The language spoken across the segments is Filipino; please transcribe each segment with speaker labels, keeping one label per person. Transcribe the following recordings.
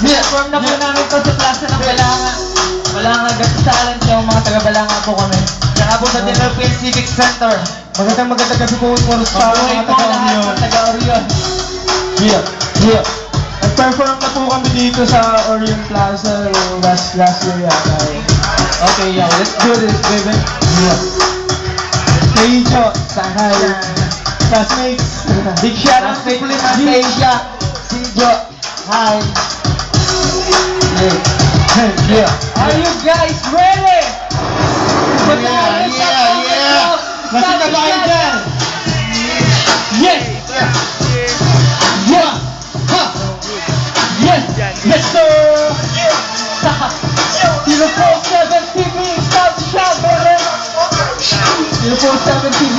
Speaker 1: Perform na po namin to sa klase ng Balanga. Balanga Gatsalan siya, mga taga-Balanga po kami. Saka po sa Philippine Civic Center.
Speaker 2: Magandang kasi po sa mga taga-Orion.
Speaker 1: Taga-Orion.
Speaker 2: Yeah. Nag-perform na po kami dito sa Orion Plaza last year yata.
Speaker 1: Okay, yeah, let's do this, baby.
Speaker 2: Yeah. Hey, Jo, hi. Classmates.
Speaker 1: Big shout out to Asia. Si Jo, hi.
Speaker 2: Yeah.
Speaker 1: Are you guys ready?
Speaker 2: Yeah. Nasaan na ba kayo dyan? Yes! Yeah! Ha! Yes! Yes, sir!
Speaker 1: Zero 47 TV, stop the shout, baby! 047 TV.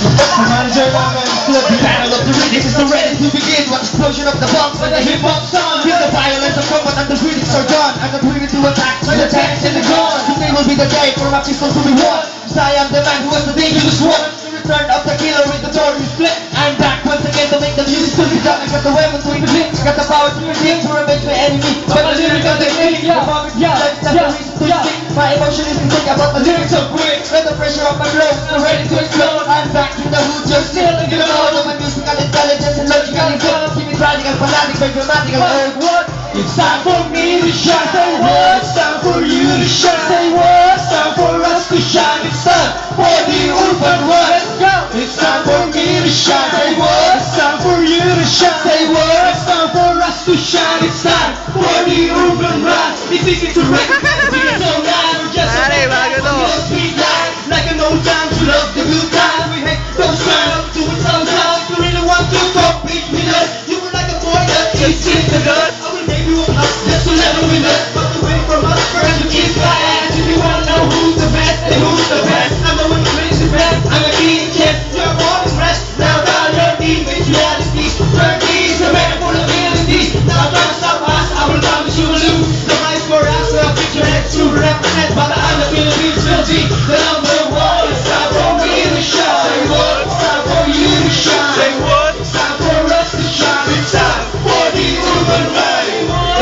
Speaker 2: Sa manager namin, flip the
Speaker 3: Battle of the rhythms is ready to begin. What explosion of the bombs when the hip-hop song. Feel the violence of combat and the critics are gone. I'm not ready to attack, so the tanks and the guns. Today will be the day for my pistols to be won. Cause I am the man who was the dangerous one. The return of the killer with the door is split. I'm back once again to make the music to be done. I got the weapons to inflict, got the power to redeem, to revenge my enemy. But the lyrical technique, the moment is life, that's the reason to stick. My emotion is to think about the lyrics so quick. Let the pressure of my flow, I'm ready to explode. I'm back in the hood, just still in the mode of my musical intelligence and logical intelligence. Keep it radical, fanatic, very grammatical. What? It's time for me to shine. Say what? It's time for you to shine. Say what? It's time for us to shine. It's time for the urban run. Let's go. It's time for me to shine. Say what? It's time for you to shine. Say what? It's time for us to shine. It's time for the urban run. It's easy to recognize. We're so loud. We're just so loud. On the street life, like an old time to love the good time. We hate those trying to do it sometimes. You really want to compete with us. You were like a boy that is in the dust. I will make you up just to level with us. But the way from us first to kiss my ass. If you wanna know who's the best and who's the best, I'm the one who plays the best. I'm a king champ. You're born and rest. Now down your deep with reality. 30s, a man full of abilities. Now don't stop us. I will promise you will lose. The mic for us. We'll put your head to represent. But I'm the Philippines will be the number one. It's time for me to shine. Say what? It's time for you to shine. Say what? It's time for us to shine. It's time for the urban ride.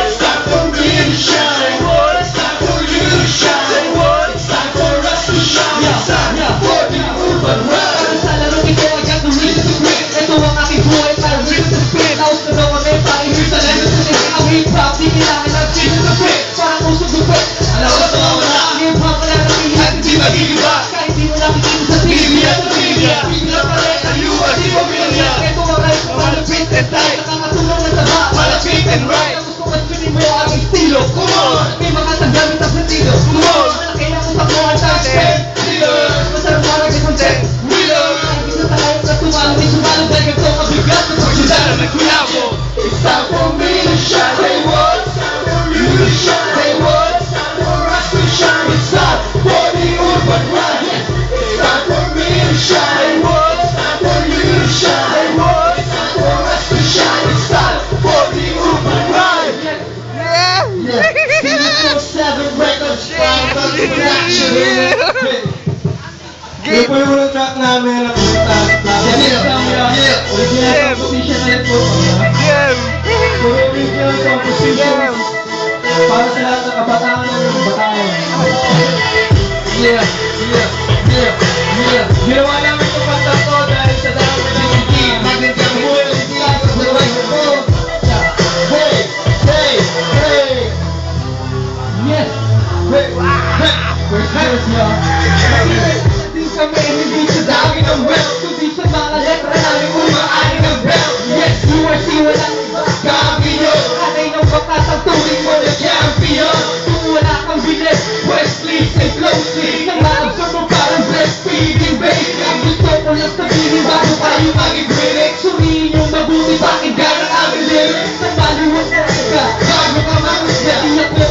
Speaker 3: It's time for me to shine. Say what? It's time for you to shine. Say what? It's time for us to shine. It's time for the urban ride.
Speaker 1: Sa larong ito, I got the reason to quit. Ito ang aking buhay, para reason to spit. Out na daw kami, para here's the lesson to take. Ang hip-hop, di kailangan ng reason to quit. Parang usog gupit. Alam ko sa mga hip-hop, wala na
Speaker 3: At hindi magigiba.
Speaker 1: kahit di mo nakikita sa TV at sa media. Bigla pa rin ang URC Pamilya. Ito ang right, malapit and tight. Nakakatulong na taba,
Speaker 3: Malapit and right.
Speaker 1: gusto ko spinin mo ang estilo.
Speaker 3: Come on.
Speaker 1: May mga taggamit ang sentido.
Speaker 3: Come on.
Speaker 1: Malaki na kung takbo ang touchdown. Masarap parang content. Isa tayo na tumalo, may sumalo dahil ganito kabigat na
Speaker 3: Pagkita na nagkulabo.
Speaker 1: It's time for me to shine. Say what? It's time for you to shine. Say what? It's time for us to shine. It's time for the urban ride. It's time for me to shine. Say what? It's time for you to shine. Say what? It's time for us to shine. It's time for the urban ride.
Speaker 3: Yeah. 7 records from the production.
Speaker 2: Ito po yung unang track namin na pumunta sa plaza.
Speaker 1: Original composition na rin po.
Speaker 2: Puro original composition para sa lahat ng kabataan ng Bataan. Ginawa namin itong kanta ko dahil sa dami ng hindi. Magandang buhay ng hindi sa buhay ko. Hey! Yes! First verse, y'all.
Speaker 1: Kami hindi sa dami ng wealth, kundi sa mga letra namin umaani ng belt. Yes, URC walang iba kampiyon. Anay ng bakat ang turing mo na champion. Kung wala kang bilis, Wesley, say closely. Nang ma-absorb mo parang breastfeeding baby. Ang gusto ko lang sabihin bago tayo mag-i-break. Suriin yung mabuti, pakinggan ang aming lyrics. Sa maliwag na ka, bago ka makusya. Iyak mo,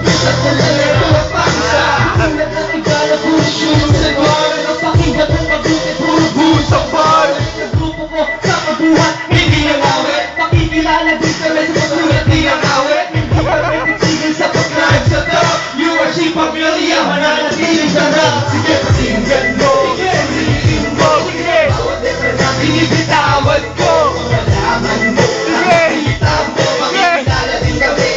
Speaker 1: isa ko na leto at pakisa. Sulat ng iba na push-shoot sa bar. Pakinggan mo mabuti, puro buhos ang bar. Ang grupo ko sa kabuhat, hindi ang awit. Pakikilala din kami sa pagsulat, di ang awit. Hindi kami titigil sa pag-drive sa top. URC Pamilya, mananatiling sa rap. Sige, pakinggan mo. Sige, bawat letra na binibitawan ko. Malaman mo, nakikita mo. Pakikilala din kami.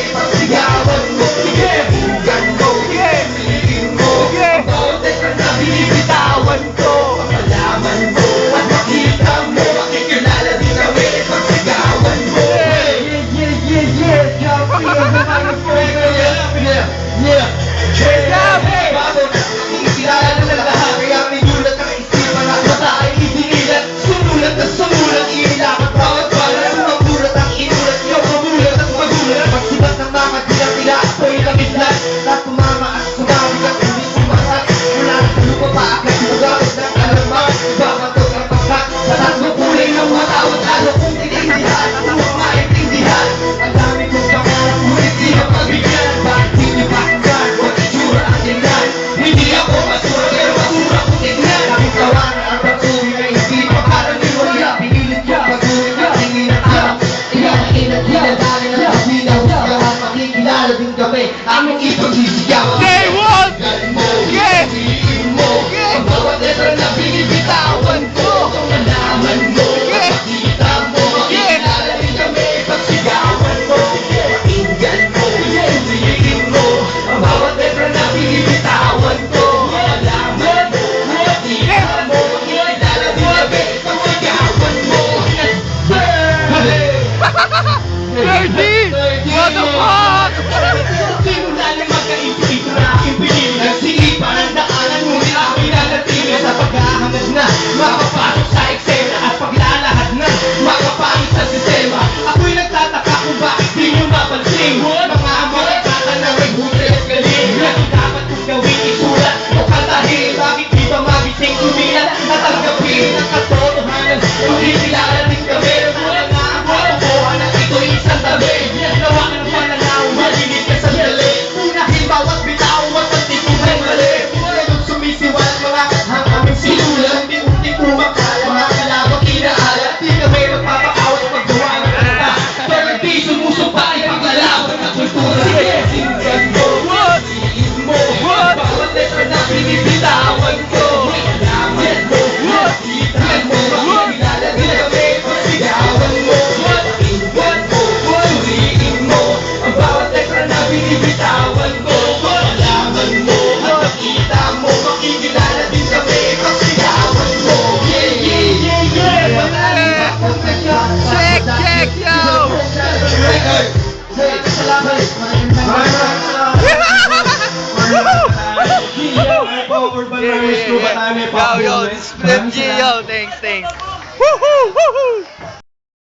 Speaker 3: Kilala na lahat, kaya may gulat ang isipan at mata ay idinilat. Sumulat na sumulat, inilapat bawat balat. Sumulat ang inulat, yung mamulat at magulat. Pagsibat ng mga tila-tila, ako'y lamidlat. At tumama at sumawag at hindi sumakat. Mula sa lupa pa agad, sumagamit ng alamat. Ibabatok ang pagkat, sa tatlong kulay ng mga tao. Lalo kong tinindihan, at ang maintindihan. Ang dami kong pangarap, ngunit di mapabigyan. Bakit di niyo pakinggan, kung itsura ang tingnan? Hindi ako basura, pero basura ko tingnan. Ang tawanan ang patuloy na hindi makaraniwan. Kaya pinilit ko patuloy na tingin at alam. Kaya inat-inat, dali ng pagminaw. Kaya makikilala din kami, aming ipag-isip.